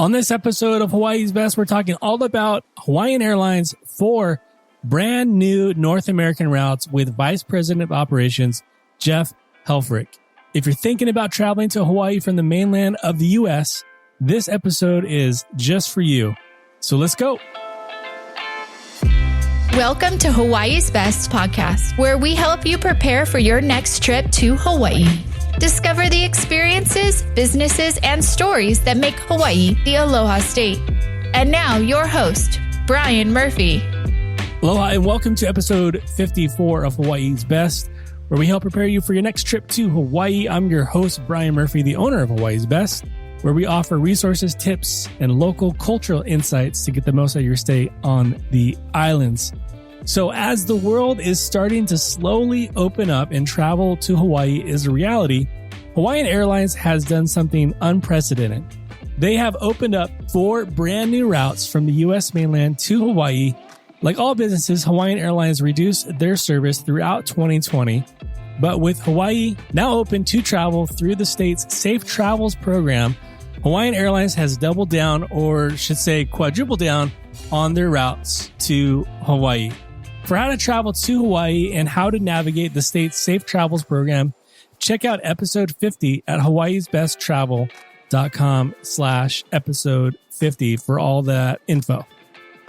On this episode of Hawaii's Best, we're talking all about Hawaiian Airlines' 4 brand new North American routes with Vice President of Operations, Jeff Helfrick. If you're thinking about traveling to Hawaii from the mainland of the U.S., this episode is just for you. So let's go. Welcome to Hawaii's Best podcast, where we help you prepare for your next trip to Hawaii. Discover the experiences, businesses, and stories that make Hawaii the aloha state. And now your host, Bryan Murphy. Aloha and welcome to episode 54 of Hawaii's Best, where we help prepare you for your next trip to Hawaii. I'm your host, Bryan Murphy, the owner of Hawaii's Best, where we offer resources, tips, and local cultural insights to get the most out of your stay on the islands. So as the world is starting to slowly open up and travel to Hawaii is a reality, Hawaiian Airlines has done something unprecedented. They have opened up 4 brand new routes from the U.S. mainland to Hawaii. Like all businesses, Hawaiian Airlines reduced their service throughout 2020. But with Hawaii now open to travel through the state's Safe Travels program, Hawaiian Airlines has doubled down, or should say quadrupled down, on their routes to Hawaii. For how to travel to Hawaii and how to navigate the state's Safe Travels program, check out episode 50 at hawaiisbesttravel.com/episode 50 for all that info.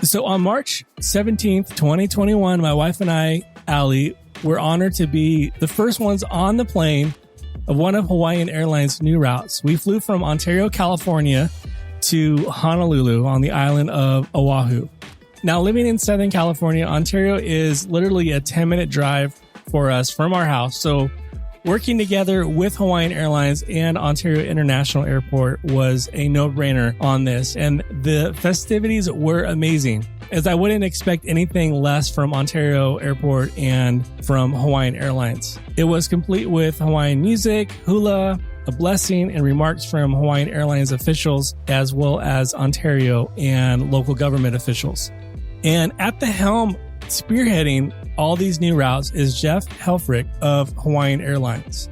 So on March 17th, 2021, my wife and I, Allie, were honored to be the first ones on the plane of one of Hawaiian Airlines' new routes. We flew from Ontario, California to Honolulu on the island of Oahu. Now, living in Southern California, Ontario is literally a 10-minute drive for us from our house. So working together with Hawaiian Airlines and Ontario International Airport was a no-brainer on this. And the festivities were amazing, as I wouldn't expect anything less from Ontario Airport and from Hawaiian Airlines. It was complete with Hawaiian music, hula, a blessing, and remarks from Hawaiian Airlines officials, as well as Ontario and local government officials. And at the helm, spearheading all these new routes, is Jeff Helfrick of Hawaiian Airlines.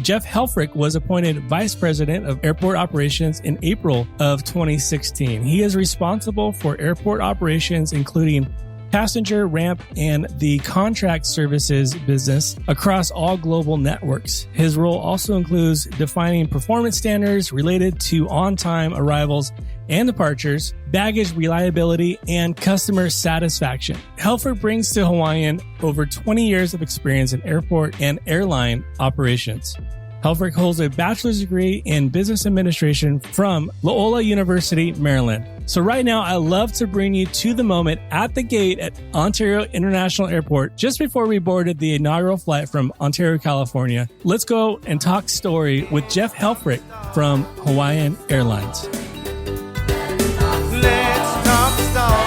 Jeff Helfrick was appointed Vice President of Airport Operations in April of 2016. He is responsible for airport operations, including passenger, ramp, and the contract services business across all global networks. His role also includes defining performance standards related to on-time arrivals and departures, baggage reliability, and customer satisfaction. Helfrick brings to Hawaiian over 20 years of experience in airport and airline operations. Helfrick holds a bachelor's degree in business administration from Loyola University, Maryland. So right now, I love to bring you to the moment at the gate at Ontario International Airport, just before we boarded the inaugural flight from Ontario, California. Let's go and talk story with Jeff Helfrick from Hawaiian Airlines. Let's talk story.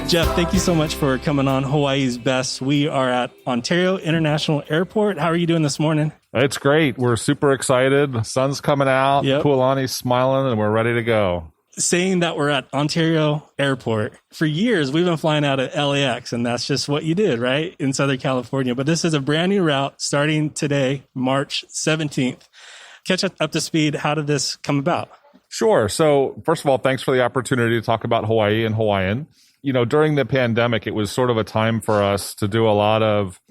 Jeff, thank you so much for coming on Hawaii's Best. We are at Ontario International Airport. How are you doing this morning? It's great. We're super excited. The sun's coming out. Yep. Kualani's smiling, and we're ready to go. Saying that we're at Ontario Airport, for years we've been flying out at LAX, and that's just what you did, right, in Southern California. But this is a brand new route starting today, March 17th. Catch us up to speed. How did this come about? Sure. So first of all, thanks for the opportunity to talk about Hawaii and Hawaiian. You know, during the pandemic, it was sort of a time for us to do a lot of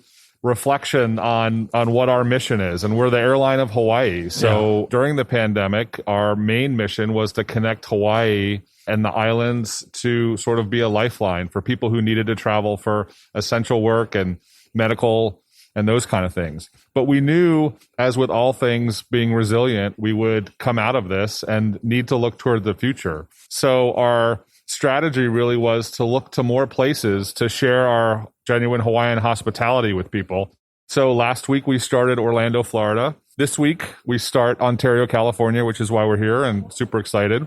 reflection on what our mission is. And we're the airline of Hawaii. So during the pandemic, our main mission was to connect Hawaii and the islands to sort of be a lifeline for people who needed to travel for essential work and medical and those kind of things. But we knew, as with all things being resilient, we would come out of this and need to look toward the future. So our strategy really was to look to more places to share our genuine Hawaiian hospitality with people. So last week we started Orlando, Florida. This week we start Ontario, California, which is why we're here and super excited.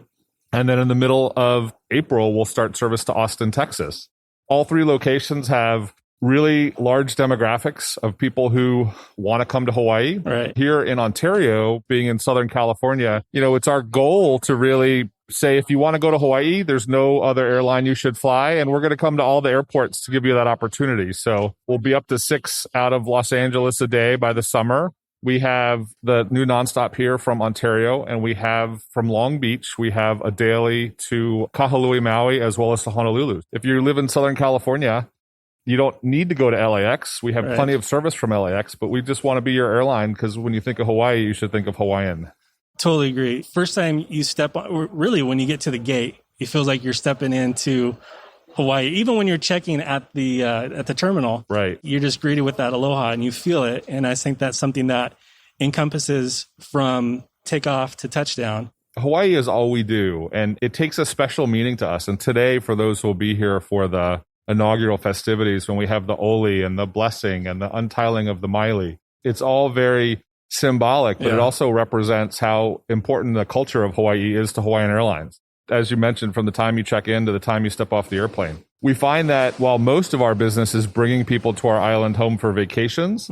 And then in the middle of April, we'll start service to Austin, Texas. All 3 locations have really large demographics of people who want to come to Hawaii. Right. Here in Ontario, being in Southern California, you know, it's our goal to really say, if you want to go to Hawaii, there's no other airline you should fly. And we're going to come to all the airports to give you that opportunity. So we'll be up to 6 out of Los Angeles a day by the summer. We have the new nonstop here from Ontario, and we have from Long Beach, we have a daily to Kahului, Maui, as well as to Honolulu. If you live in Southern California, you don't need to go to LAX. We have plenty of service from LAX, but we just want to be your airline because when you think of Hawaii, you should think of Hawaiian. Totally agree. First time you step on, or really when you get to the gate, it feels like you're stepping into Hawaii. Even when you're checking at the terminal, right? You're just greeted with that aloha and you feel it. And I think that's something that encompasses from takeoff to touchdown. Hawaii is all we do, and it takes a special meaning to us. And today, for those who will be here for the inaugural festivities, when we have the oli and the blessing and the untiling of the maili, it's all very symbolic, but it also represents how important the culture of Hawaii is to Hawaiian Airlines. As you mentioned, from the time you check in to the time you step off the airplane. We find that while most of our business is bringing people to our island home for vacations,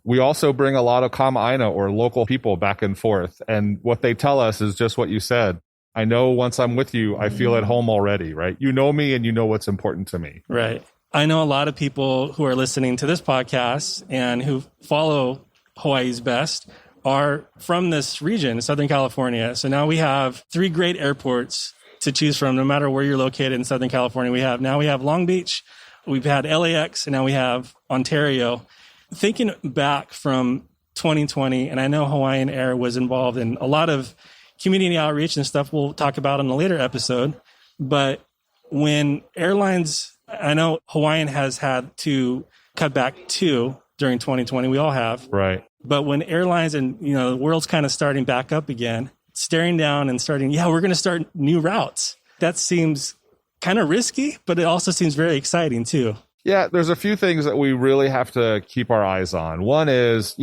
we also bring a lot of kama'aina or local people back and forth. And what they tell us is just what you said. I know once I'm with you, I feel at home already, right? You know me and you know what's important to me. Right. I know a lot of people who are listening to this podcast and who follow Hawaii's Best are from this region, Southern California. So now we have 3 great airports to choose from, no matter where you're located in Southern California. We have Long Beach, we've had LAX, and now we have Ontario. Thinking back from 2020, and I know Hawaiian Air was involved in a lot of community outreach and stuff we'll talk about in a later episode. But when airlines, I know Hawaiian has had to cut back too during 2020. We all have. Right. But when airlines and, the world's kind of starting back up again, staring down and starting, we're going to start new routes. That seems kind of risky, but it also seems very exciting too. Yeah, there's a few things that we really have to keep our eyes on. One is,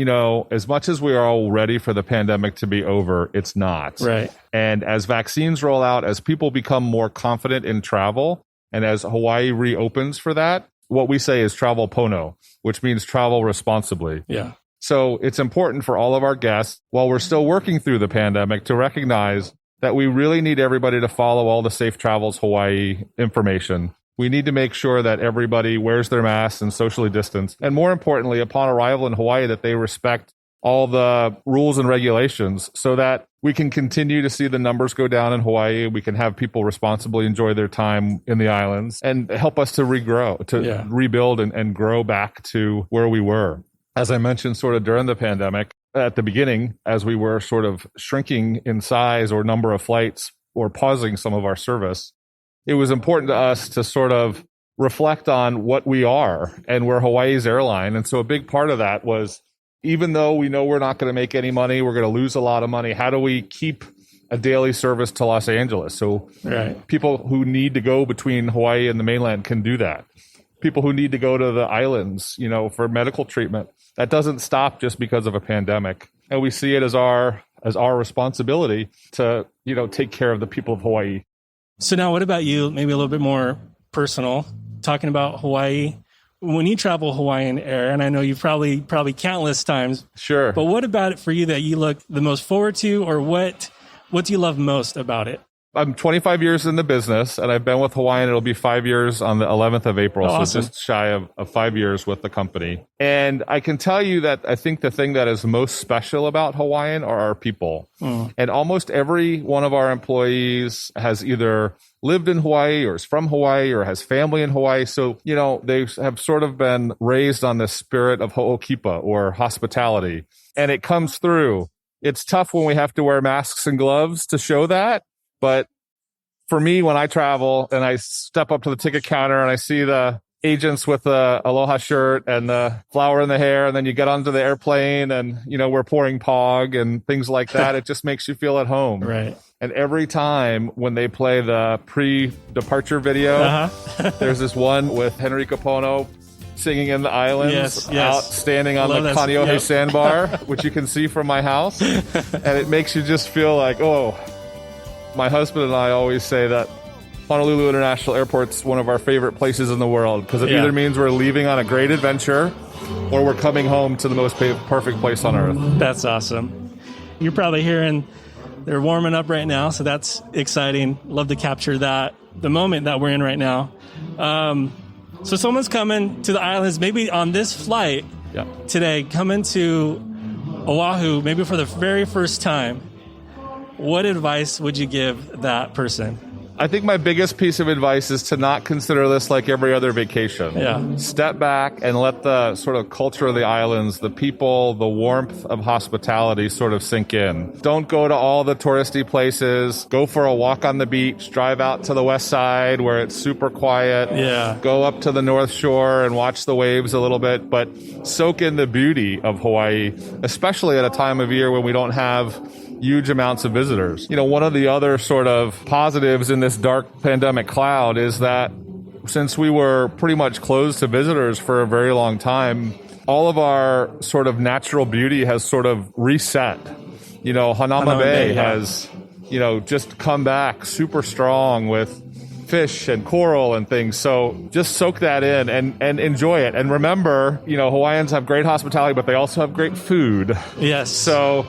as much as we are all ready for the pandemic to be over, it's not. Right. And as vaccines roll out, as people become more confident in travel, and as Hawaii reopens for that, what we say is travel pono, which means travel responsibly. Yeah. So it's important for all of our guests, while we're still working through the pandemic, to recognize that we really need everybody to follow all the Safe Travels Hawaii information. We need to make sure that everybody wears their masks and socially distanced. And more importantly, upon arrival in Hawaii, that they respect all the rules and regulations so that we can continue to see the numbers go down in Hawaii. We can have people responsibly enjoy their time in the islands and help us to regrow, to rebuild and grow back to where we were. As I mentioned, sort of during the pandemic, at the beginning, as we were sort of shrinking in size or number of flights or pausing some of our service, it was important to us to sort of reflect on what we are, and we're Hawaii's airline. And so a big part of that was, even though we know we're not going to make any money, we're going to lose a lot of money, how do we keep a daily service to Los Angeles? So people who need to go between Hawaii and the mainland can do that. People who need to go to the islands, for medical treatment, that doesn't stop just because of a pandemic. And we see it as our responsibility to, take care of the people of Hawaii. So now what about you? Maybe a little bit more personal, talking about Hawaii. When you travel Hawaiian Air, and I know you've probably countless times. Sure. But what about it for you that you look the most forward to, or what do you love most about it? I'm 25 years in the business, and I've been with Hawaiian. It'll be 5 years on the 11th of April. Oh, awesome. So just shy of 5 years with the company. And I can tell you that I think the thing that is most special about Hawaiian are our people. And almost every one of our employees has either lived in Hawaii or is from Hawaii or has family in Hawaii. So, they have sort of been raised on this spirit of ho'okipa or hospitality. And it comes through. It's tough when we have to wear masks and gloves to show that. But for me, when I travel and I step up to the ticket counter and I see the agents with the aloha shirt and the flower in the hair, and then you get onto the airplane and, we're pouring pog and things like that, it just makes you feel at home. Right. And every time when they play the pre-departure video, there's this one with Henry Kapono singing in the islands, out standing on the Kaneohe sandbar, which you can see from my house. And it makes you just feel like, my husband and I always say that Honolulu International Airport's one of our favorite places in the world, because it either means we're leaving on a great adventure or we're coming home to the most perfect place on earth. That's awesome. You're probably hearing they're warming up right now, so that's exciting. Love to capture that, the moment that we're in right now. So someone's coming to the islands, maybe on this flight today, coming to Oahu, maybe for the very first time, what advice would you give that person? I think my biggest piece of advice is to not consider this like every other vacation. Yeah. Step back and let the sort of culture of the islands, the people, the warmth of hospitality sort of sink in. Don't go to all the touristy places. Go for a walk on the beach. Drive out to the west side where it's super quiet. Yeah. Go up to the North Shore and watch the waves a little bit, but soak in the beauty of Hawaii, especially at a time of year when we don't have huge amounts of visitors. You know, one of the other sort of positives in this dark pandemic cloud is that since we were pretty much closed to visitors for a very long time, all of our sort of natural beauty has sort of reset. You know, Hanama Bay has, you know, just come back super strong with fish and coral and things. So just soak that in and enjoy it. And remember, you know, Hawaiians have great hospitality, but they also have great food. Yes. So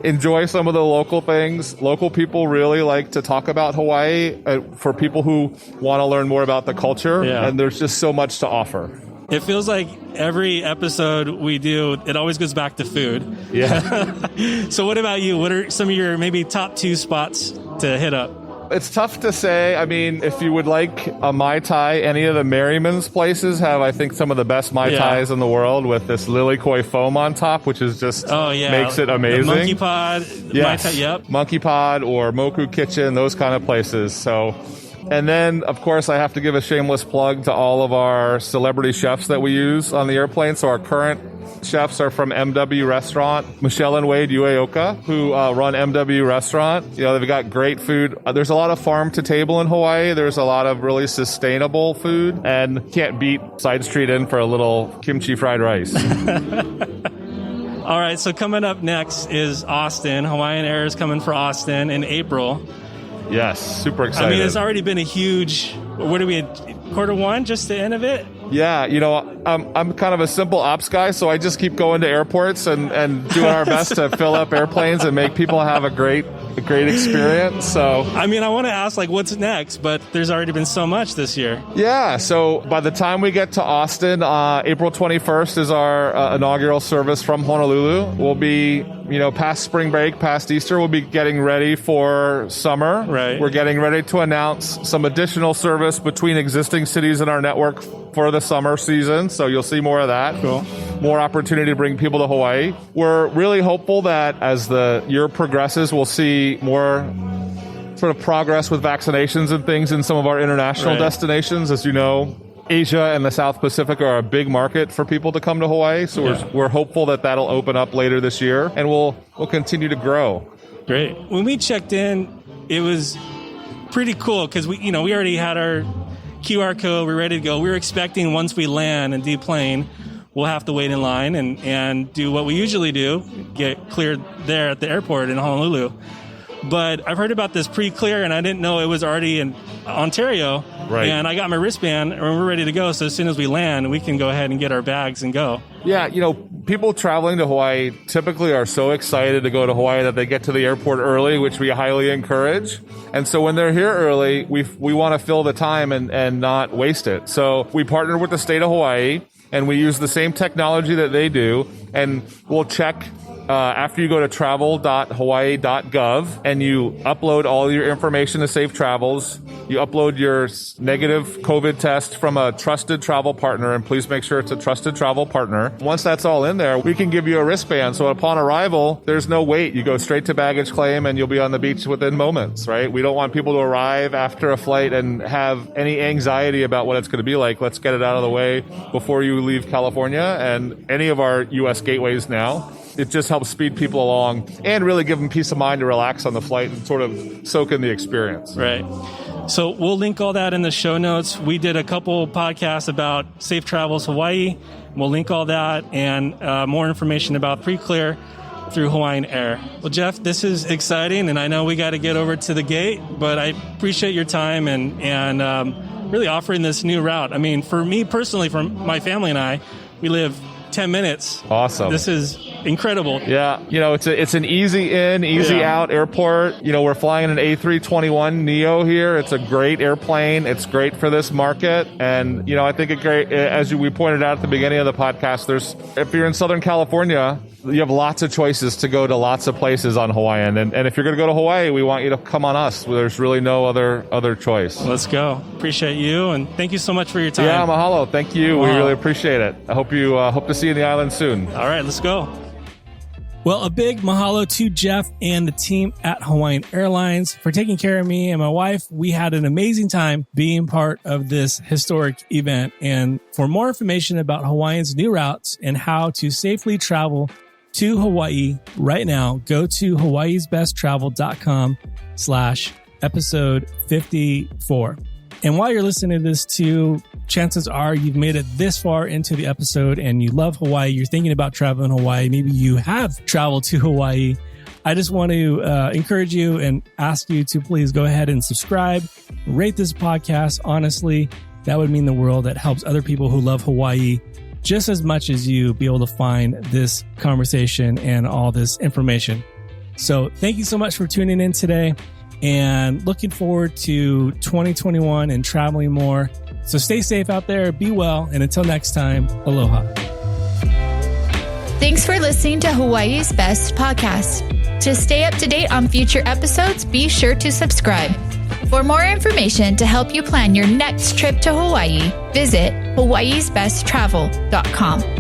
enjoy some of the local things. Local people really like to talk about Hawaii for people who want to learn more about the culture. Yeah. And there's just so much to offer. It feels like every episode we do, it always goes back to food. Yeah. So what about you? What are some of your maybe top 2 spots to hit up? It's tough to say. I mean, if you would like a Mai Tai, any of the Merriman's places have, I think, some of the best Mai Tais in the world with this lily koi foam on top, which is just makes it amazing. The Monkey Pod, yes. Mai Tai, yep. Monkey Pod or Moku Kitchen, those kind of places. So, and then, of course, I have to give a shameless plug to all of our celebrity chefs that we use on the airplane. So our current chefs are from MW Restaurant, Michelle and Wade Ueoka, who run MW Restaurant. You know, they've got great food. There's a lot of farm to table in Hawaii. There's a lot of really sustainable food, and can't beat Side Street Inn for a little kimchi fried rice. All right, so coming up next is Austin. Hawaiian Air is coming for Austin in April. Yes, super excited. I mean, it's already been a huge, what are we at, Q1, just the end of it? Yeah, you know, I'm kind of a simple ops guy, so I just keep going to airports and doing our best to fill up airplanes and make people have a great experience. So, I mean, I want to ask, like, what's next? But there's already been so much this year. Yeah, so by the time we get to Austin, April 21st is our inaugural service from Honolulu. We'll be, you know, past spring break, past Easter, we'll be getting ready for summer. Right. We're getting ready to announce some additional service between existing cities in our network for the summer season. So you'll see more of that. Cool. More opportunity to bring people to Hawaii. We're really hopeful that as the year progresses, we'll see more sort of progress with vaccinations and things in some of our international destinations. As you know, Asia and the South Pacific are a big market for people to come to Hawaii. So we're hopeful that that'll open up later this year, and we'll continue to grow. Great. When we checked in, it was pretty cool because we already had our QR code. We're ready to go. We were expecting once we land and deplane, we'll have to wait in line and do what we usually do, get cleared there at the airport in Honolulu. But I've heard about this pre-clear, and I didn't know it was already in Ontario. Right. And I got my wristband, and we're ready to go. So as soon as we land, we can go ahead and get our bags and go. Yeah, you know, people traveling to Hawaii typically are so excited to go to Hawaii that they get to the airport early, which we highly encourage. And so when they're here early, we want to fill the time and not waste it. So we partnered with the state of Hawaii, and we use the same technology that they do, and we'll check after you go to travel.hawaii.gov and you upload all your information to Safe Travels. You upload your negative COVID test from a trusted travel partner, and please make sure it's a trusted travel partner. Once that's all in there, we can give you a wristband. So upon arrival, there's no wait. You go straight to baggage claim and you'll be on the beach within moments, right? We don't want people to arrive after a flight and have any anxiety about what it's going to be like. Let's get it out of the way before you leave California and any of our U.S. gateways now. It just helps speed people along and really give them peace of mind to relax on the flight and sort of soak in the experience. Right. So we'll link all that in the show notes. We did a couple podcasts about Safe Travels Hawaii. We'll link all that and more information about pre-clear through Hawaiian Air. Well, Jeff, this is exciting, and I know we got to get over to the gate, but I appreciate your time and really offering this new route. I mean, for me personally, for my family and I, we live 10 minutes. Awesome. This is incredible. Yeah, it's an easy in, easy out airport. We're flying an A321 Neo here. It's a great airplane. It's great for this market. And, I think it's great, as we pointed out at the beginning of the podcast, if you're in Southern California, you have lots of choices to go to lots of places on Hawaiian. And if you're going to go to Hawaii, we want you to come on us. There's really no other choice. Let's go. Appreciate you. And thank you so much for your time. Yeah, mahalo. Thank you. Wow. We really appreciate it. I hope to see you in the island soon. All right, let's go. Well, a big mahalo to Jeff and the team at Hawaiian Airlines for taking care of me and my wife. We had an amazing time being part of this historic event. And for more information about Hawaiian's new routes and how to safely travel to Hawaii right now, go to hawaiisbesttravel.com/episode 54. And while you're listening to this too, chances are you've made it this far into the episode and you love Hawaii. You're thinking about traveling to Hawaii. Maybe you have traveled to Hawaii. I just want to encourage you and ask you to please go ahead and subscribe, rate this podcast. Honestly, that would mean the world. That helps other people who love Hawaii just as much as you be able to find this conversation and all this information. So thank you so much for tuning in today and looking forward to 2021 and traveling more. So stay safe out there, be well, and until next time, aloha. Thanks for listening to Hawaii's Best Podcast. To stay up to date on future episodes, be sure to subscribe. For more information to help you plan your next trip to Hawaii, visit hawaiisbesttravel.com.